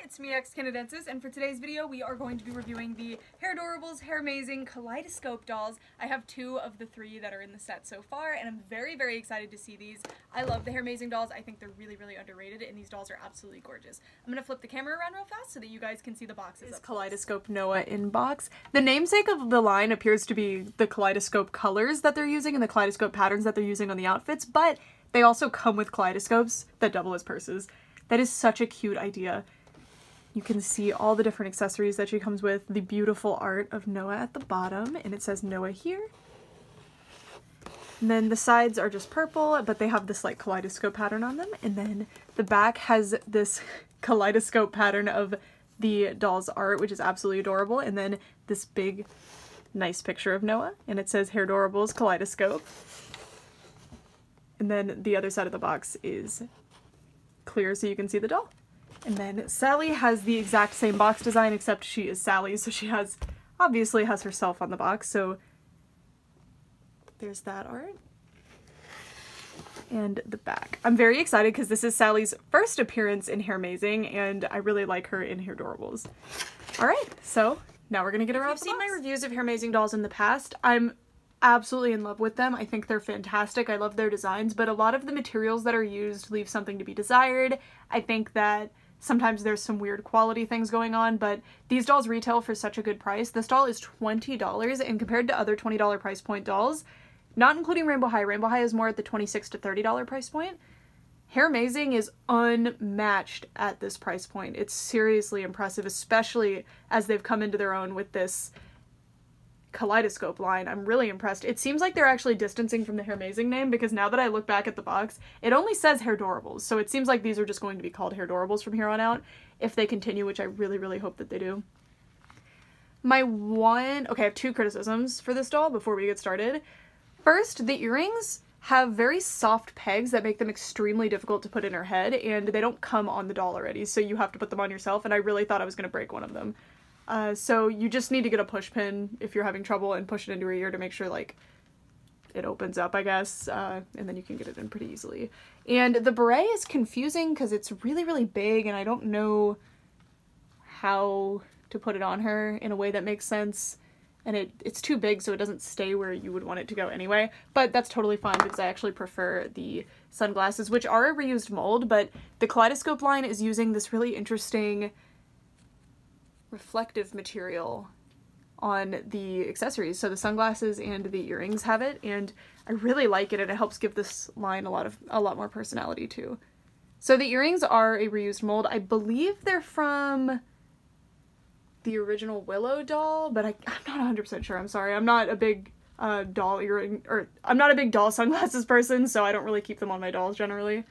it's me, Canadiensis, and for today's video we are going to be reviewing the Hairdorables Hairmazing Kaleidoscope dolls. I have 2 of the 3 that are in the set so far, and I'm very, very excited to see these. I love the Hairmazing dolls. I think they're really, really underrated, and these dolls are absolutely gorgeous. I'm gonna flip the camera around real fast so that you guys can see the boxes. This Kaleidoscope Noah in box. The namesake of the line appears to be the kaleidoscope colors that they're using and the kaleidoscope patterns that they're using on the outfits, but they also come with kaleidoscopes that double as purses. That is such a cute idea. You can see all the different accessories that she comes with, the beautiful art of Noah at the bottom, and it says Noah here. And then the sides are just purple, but they have this like kaleidoscope pattern on them. And then the back has this kaleidoscope pattern of the doll's art, which is absolutely adorable. And then this big, nice picture of Noah, and it says Hairdorables Kaleidoscope. And then the other side of the box is clear so you can see the doll. And then Sallee has the exact same box design, except she is Sallee, so she obviously has herself on the box, so there's that art. And the back. I'm very excited because this is Sallee's first appearance in Hairmazing, and I really like her in Hairdorables. Alright, so now we're gonna get her out of the box. If you've seen my reviews of Hairmazing dolls in the past, I'm absolutely in love with them. I think they're fantastic. I love their designs, but a lot of the materials that are used leave something to be desired. I think that sometimes there's some weird quality things going on, but these dolls retail for such a good price. This doll is $20, and compared to other $20 price point dolls, not including Rainbow High is more at the $26 to $30 price point. Hairmazing is unmatched at this price point. It's seriously impressive, especially as they've come into their own with this kaleidoscope line. I'm really impressed. It seems like they're actually distancing from the Hairmazing name, because now that I look back at the box, it only says Hairdorables, so it seems like these are just going to be called Hairdorables from here on out, if they continue, which I really, really hope that they do. I have 2 criticisms for this doll before we get started. First, the earrings have very soft pegs that make them extremely difficult to put in her head, and they don't come on the doll already, so you have to put them on yourself, and I really thought I was going to break one of them. So you just need to get a push pin if you're having trouble and push it into her ear to make sure, like, it opens up, I guess, and then you can get it in pretty easily. And the beret is confusing because it's really, really big, and I don't know how to put it on her in a way that makes sense. And it's too big, so it doesn't stay where you would want it to go anyway. But that's totally fine, because I actually prefer the sunglasses, which are a reused mold, but the Kaleidoscope line is using this really interesting reflective material on the accessories. So the sunglasses and the earrings have it, and I really like it, and it helps give this line a lot more personality too. So the earrings are a reused mold. I believe they're from the original Willow doll, but I'm not 100% sure. I'm sorry. I'm not a big doll earring, or I'm not a big doll sunglasses person, so I don't really keep them on my dolls generally.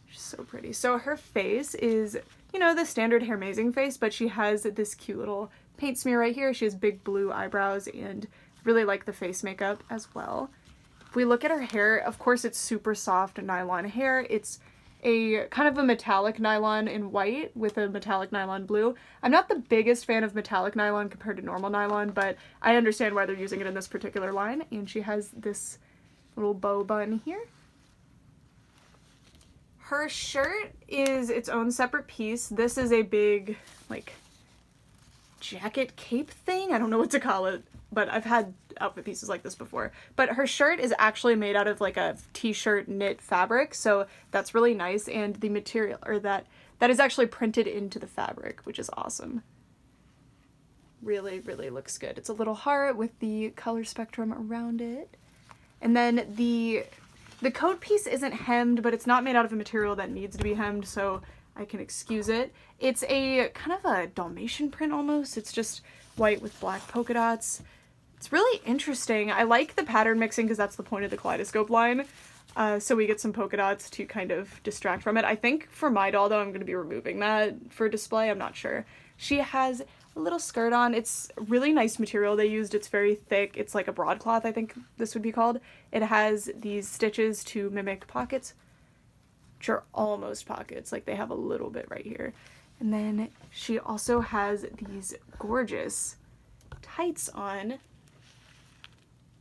She's so pretty. So her face is, you know, the standard Hairmazing face, but she has this cute little paint smear right here. She has big blue eyebrows, and really like the face makeup as well. If we look at her hair, of course it's super soft nylon hair. It's a kind of a metallic nylon in white with a metallic nylon blue. I'm not the biggest fan of metallic nylon compared to normal nylon, but I understand why they're using it in this particular line. And she has this little bow bun here. Her shirt is its own separate piece. This is a big, like, jacket cape thing? I don't know what to call it, but I've had outfit pieces like this before. But her shirt is actually made out of like a t-shirt knit fabric, so that's really nice, and the material, or that is actually printed into the fabric, which is awesome. Really, really looks good. It's a little heart with the color spectrum around it. And then the coat piece isn't hemmed, but it's not made out of a material that needs to be hemmed, so I can excuse it. It's a kind of a Dalmatian print almost. It's just white with black polka dots. It's really interesting. I like the pattern mixing because that's the point of the Kaleidoscope line. So we get some polka dots to kind of distract from it. I think for my doll, though, I'm going to be removing that for display. I'm not sure. She has a little skirt on. It's really nice material they used. It's very thick. It's like a broadcloth, I think this would be called. It has these stitches to mimic pockets, which are almost pockets. Like, they have a little bit right here. And then she also has these gorgeous tights on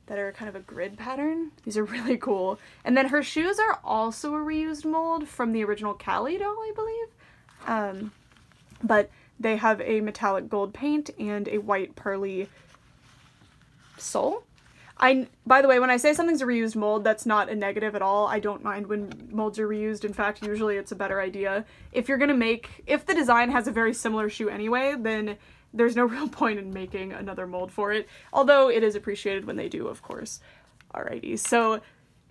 that are kind of a grid pattern. These are really cool. And then her shoes are also a reused mold from the original Kalei doll, I believe. but they have a metallic gold paint and a white pearly sole. By the way, when I say something's a reused mold, that's not a negative at all. I don't mind when molds are reused. In fact, usually it's a better idea. If the design has a very similar shoe anyway, then there's no real point in making another mold for it. Although it is appreciated when they do, of course. Alrighty, so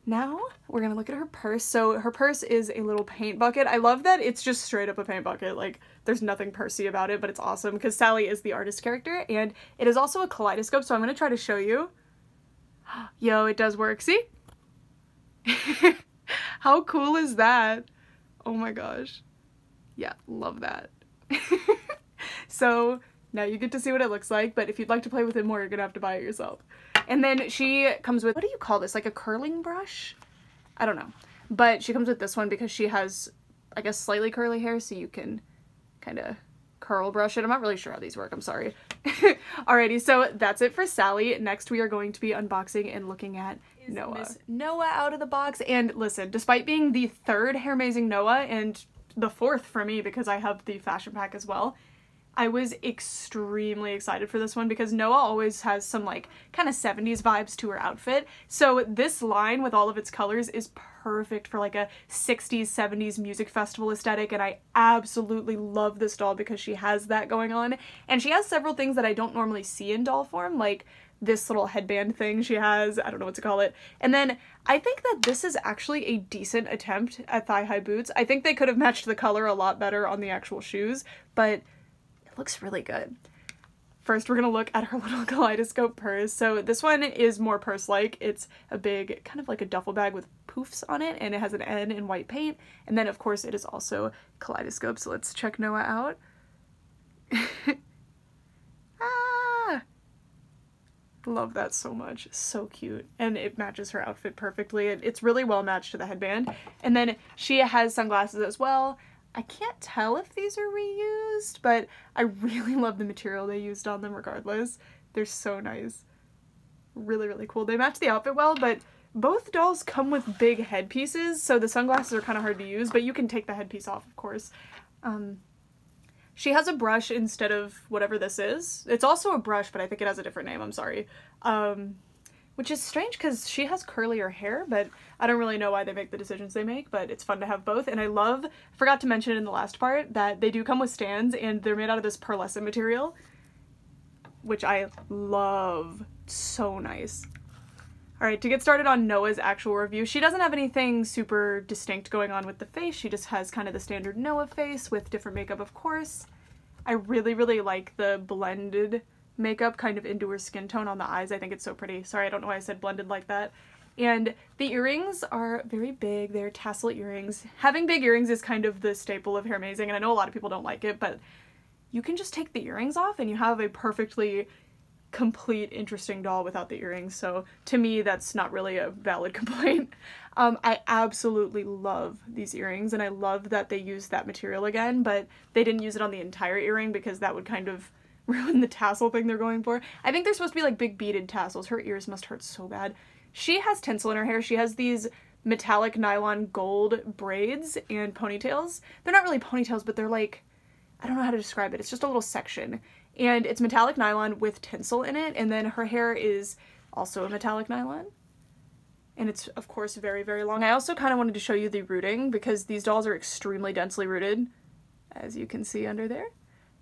now we're gonna look at her purse. So her purse is a little paint bucket. I love that it's just straight up a paint bucket. Like, there's nothing pursy about it, but it's awesome because Sallee is the artist character, and it is also a kaleidoscope, so I'm gonna try to show you. Yo, it does work, see? How cool is that? Oh my gosh. Yeah, love that. So now you get to see what it looks like, but if you'd like to play with it more, you're gonna have to buy it yourself. And then she comes with, what do you call this? Like a curling brush? I don't know. But she comes with this one because she has, I guess, slightly curly hair, so you can kind of curl brush it. I'm not really sure how these work, I'm sorry. Alrighty, so that's it for Sallee. Next we are going to be unboxing and looking at Noah. Miss Noah out of the box. And listen, despite being the third Hairmazing Noah and the fourth for me because I have the fashion pack as well, I was extremely excited for this one because Noah always has some like kind of 70s vibes to her outfit. So this line with all of its colors is perfect for like a 60s, 70s music festival aesthetic, and I absolutely love this doll because she has that going on. And she has several things that I don't normally see in doll form, like this little headband thing she has, I don't know what to call it. And then I think that this is actually a decent attempt at thigh-high boots. I think they could have matched the color a lot better on the actual shoes, but looks really good. First, we're gonna look at her little kaleidoscope purse. So this one is more purse-like. It's a big, kind of like a duffel bag with poofs on it, and it has an N in white paint. And then, of course, it is also kaleidoscope. So let's check Noah out. Ah! Love that so much. So cute. And it matches her outfit perfectly. It's really well matched to the headband. And then she has sunglasses as well. I can't tell if these are reused, but I really love the material they used on them regardless. They're so nice. Really, really cool. They match the outfit well, but both dolls come with big headpieces, so the sunglasses are kind of hard to use, but you can take the headpiece off, of course. She has a brush instead of whatever this is. It's also a brush, but I think it has a different name, I'm sorry. Which is strange because she has curlier hair, but I don't really know why they make the decisions they make, but it's fun to have both. And I forgot to mention in the last part, that they do come with stands and they're made out of this pearlescent material, which I love. So nice. Alright, to get started on Noah's actual review, she doesn't have anything super distinct going on with the face. She just has kind of the standard Noah face with different makeup, of course. I really, really like the blended makeup kind of into her skin tone on the eyes. I think it's so pretty. Sorry, I don't know why I said blended like that. And the earrings are very big. They're tassel earrings. Having big earrings is kind of the staple of Hairmazing, and I know a lot of people don't like it, but you can just take the earrings off and you have a perfectly complete, interesting doll without the earrings. So to me, that's not really a valid complaint. I absolutely love these earrings, and I love that they used that material again, but they didn't use it on the entire earring because that would kind of ruin the tassel thing they're going for. I think they're supposed to be like big beaded tassels. Her ears must hurt so bad. She has tinsel in her hair. She has these metallic nylon gold braids and ponytails. They're not really ponytails, but they're like, I don't know how to describe it. It's just a little section. And it's metallic nylon with tinsel in it, and then her hair is also a metallic nylon. And it's, of course, very, very long. I also kind of wanted to show you the rooting because these dolls are extremely densely rooted, as you can see under there.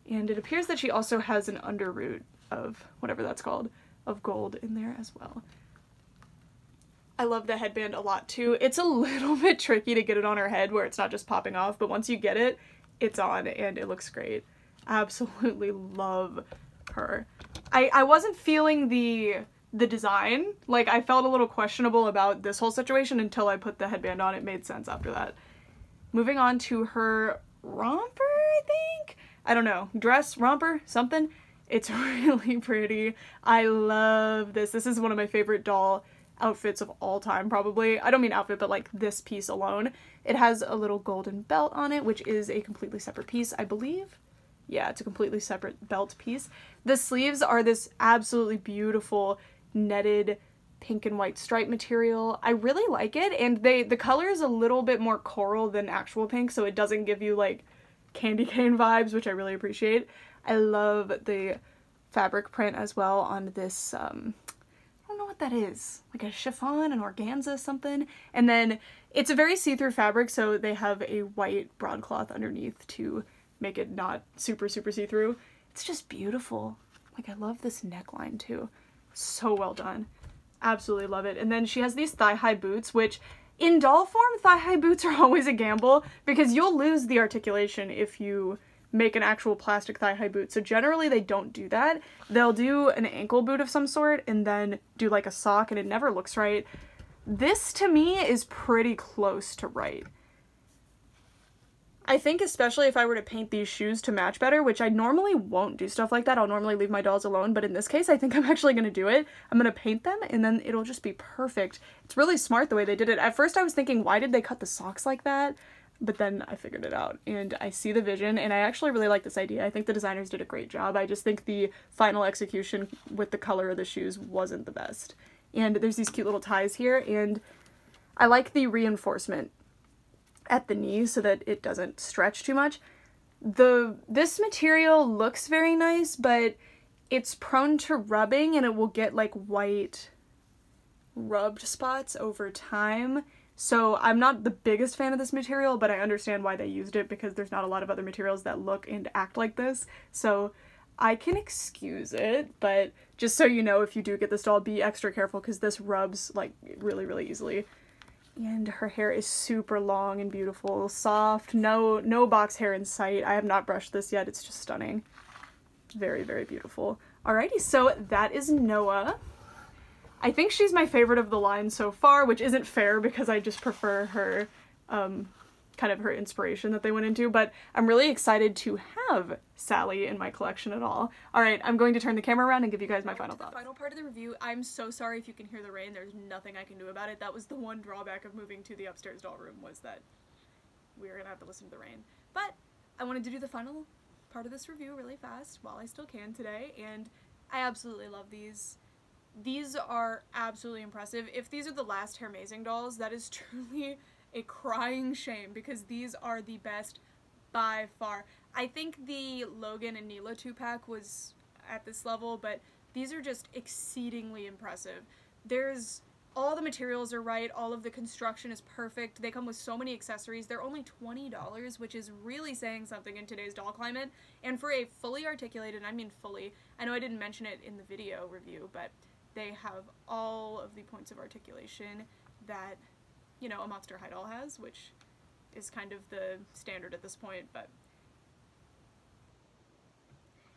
And it appears that she also has an underroot of whatever that's called, of gold in there as well. I love the headband a lot too. It's a little bit tricky to get it on her head where it's not just popping off, but once you get it, it's on and it looks great. Absolutely love her. I wasn't feeling the design. Like, I felt a little questionable about this whole situation until I put the headband on. It made sense after that. Moving on to her romper, I think? I don't know, dress, romper, something. It's really pretty. I love this. This is one of my favorite doll outfits of all time, probably. I don't mean outfit, but like this piece alone. It has a little golden belt on it, which is a completely separate piece, I believe. Yeah, it's a completely separate belt piece. The sleeves are this absolutely beautiful netted pink and white stripe material. I really like it, and the color is a little bit more coral than actual pink, so it doesn't give you like candy cane vibes, which I really appreciate. I love the fabric print as well on this, I don't know what that is, like a chiffon, an organza, something. And then it's a very see-through fabric, so they have a white broadcloth underneath to make it not super see-through. It's just beautiful. Like, I love this neckline too. So well done. Absolutely love it. And then she has these thigh-high boots, which in doll form, thigh-high boots are always a gamble because you'll lose the articulation if you make an actual plastic thigh-high boot. So generally they don't do that. They'll do an ankle boot of some sort and then do like a sock, and it never looks right. This to me is pretty close to right. I think especially if I were to paint these shoes to match better, which I normally won't do stuff like that. I'll normally leave my dolls alone, but in this case, I think I'm actually going to do it. I'm going to paint them and then it'll just be perfect. It's really smart the way they did it. At first I was thinking, why did they cut the socks like that? But then I figured it out and I see the vision and I actually really like this idea. I think the designers did a great job. I just think the final execution with the color of the shoes wasn't the best. And there's these cute little ties here, and I like the reinforcement at the knee so that it doesn't stretch too much. This material looks very nice, but it's prone to rubbing and it will get like white rubbed spots over time. So I'm not the biggest fan of this material, but I understand why they used it because there's not a lot of other materials that look and act like this. So I can excuse it, but just so you know, if you do get this doll, be extra careful because this rubs like really easily. And her hair is super long and beautiful, soft, no box hair in sight. I have not brushed this yet. It's just stunning. Very beautiful. Alrighty, so that is Noah. I think she's my favorite of the line so far, which isn't fair because I just prefer her, kind of her inspiration that they went into, but I'm really excited to have Sallee in my collection at all. Alright, I'm going to turn the camera around and give you guys my final thoughts. Final part of the review. I'm so sorry if you can hear the rain. There's nothing I can do about it. That was the one drawback of moving to the upstairs doll room, was that we were gonna have to listen to the rain. But I wanted to do the final part of this review really fast while I still can today, and I absolutely love these. These are absolutely impressive. If these are the last Hairmazing dolls, that is truly a crying shame because these are the best by far. I think the Logan and Neela 2-pack was at this level, but these are just exceedingly impressive. There's all the materials are right, all of the construction is perfect. They come with so many accessories. They're only $20, which is really saying something in today's doll climate. And for a fully articulated, I mean fully, I know I didn't mention it in the video review, but they have all of the points of articulation that, you know, a Monster High doll has, which is kind of the standard at this point, but...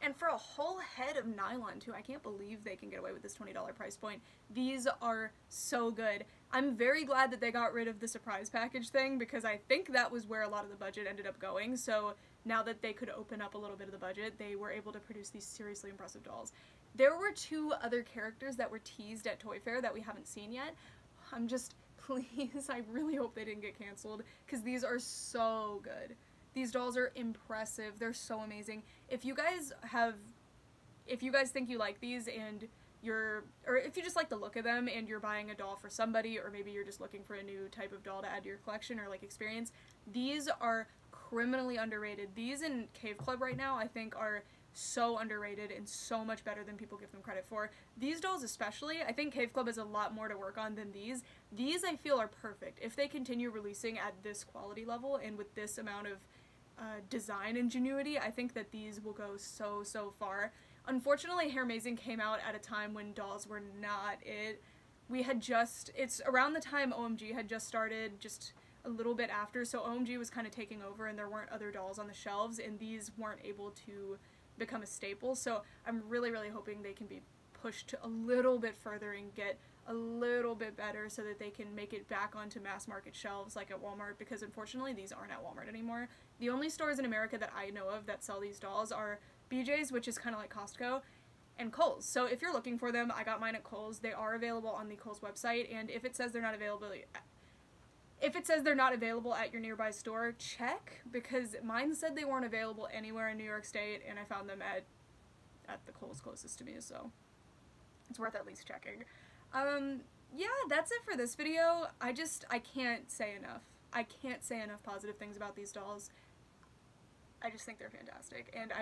And for a whole head of nylon, too, I can't believe they can get away with this $20 price point. These are so good. I'm very glad that they got rid of the surprise package thing, because I think that was where a lot of the budget ended up going, so now that they could open up a little bit of the budget, they were able to produce these seriously impressive dolls. There were 2 other characters that were teased at Toy Fair that we haven't seen yet. I'm just... Please, I really hope they didn't get canceled, because these are so good. These dolls are impressive. They're so amazing. If you guys think you like these and or if you just like the look of them and you're buying a doll for somebody, or maybe you're just looking for a new type of doll to add to your collection or like experience, these are criminally underrated. These in Cave Club right now, I think, are so underrated and so much better than people give them credit for. These dolls especially, I think Cave Club has a lot more to work on than these. These I feel are perfect. If they continue releasing at this quality level and with this amount of design ingenuity, I think that these will go so far. Unfortunately, Hairmazing came out at a time when dolls were not it. It's around the time OMG had just started, just a little bit after, so OMG was kind of taking over and there weren't other dolls on the shelves, and these weren't able to become a staple, so I'm really hoping they can be pushed a little bit further and get a little bit better so that they can make it back onto mass market shelves like at Walmart, because unfortunately these aren't at Walmart anymore. The only stores in America that I know of that sell these dolls are BJ's, which is kind of like Costco, and Kohl's. So if you're looking for them, I got mine at Kohl's. They are available on the Kohl's website, and if it says they're not available at your nearby store, check, because mine said they weren't available anywhere in New York State, and I found them at the Kohl's closest to me, so it's worth at least checking. Yeah, that's it for this video. I can't say enough. I can't say enough positive things about these dolls. I just think they're fantastic. And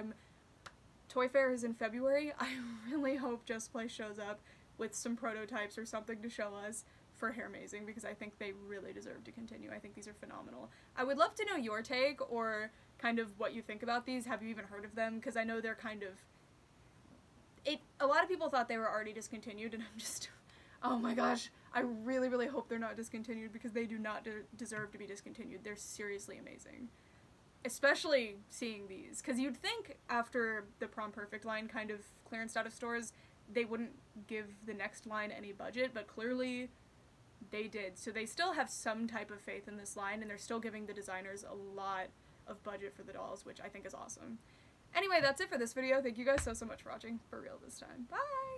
Toy Fair is in February. I really hope Just Play shows up with some prototypes or something to show us for Hairmazing, because I think they really deserve to continue. I think these are phenomenal. I would love to know your take, or kind of what you think about these. Have you even heard of them? Because I know they're kind of... A lot of people thought they were already discontinued, and I'm just... Oh my gosh, I really, really hope they're not discontinued, because they do not deserve to be discontinued. They're seriously amazing. Especially seeing these, because you'd think after the Prom Perfect line kind of clearanced out of stores, they wouldn't give the next line any budget, but clearly they did. So they still have some type of faith in this line, and they're still giving the designers a lot of budget for the dolls, which I think is awesome. Anyway, that's it for this video. Thank you guys so much for watching. For real this time. Bye!